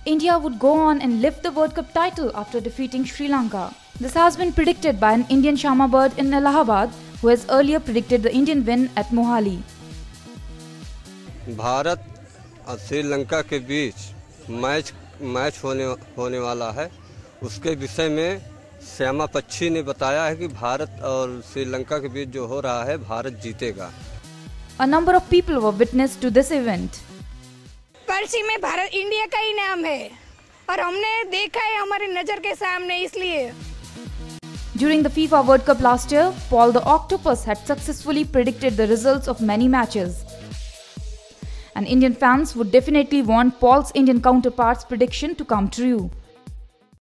India would go on and lift the World Cup title after defeating Sri Lanka. This has been predicted by an Indian Sharma bird in Allahabad, who has earlier predicted the Indian win at Mohali. Bharat और श्रीलंका के बीच match होने वाला है। उसके विषय में श्यामा पच्छी ने बताया है कि भारत और श्रीलंका के बीच जो हो रहा है, भारत जीतेगा। A number of people were witness to this event. पर्ची में भारत इंडिया का ही नाम है और हमने देखा है हमारी नजर के सामने, इसलिए। During the FIFA World Cup last year, Paul the Octopus had successfully predicted the results of many matches. And Indian fans would definitely want Paul's Indian counterpart's prediction to come true.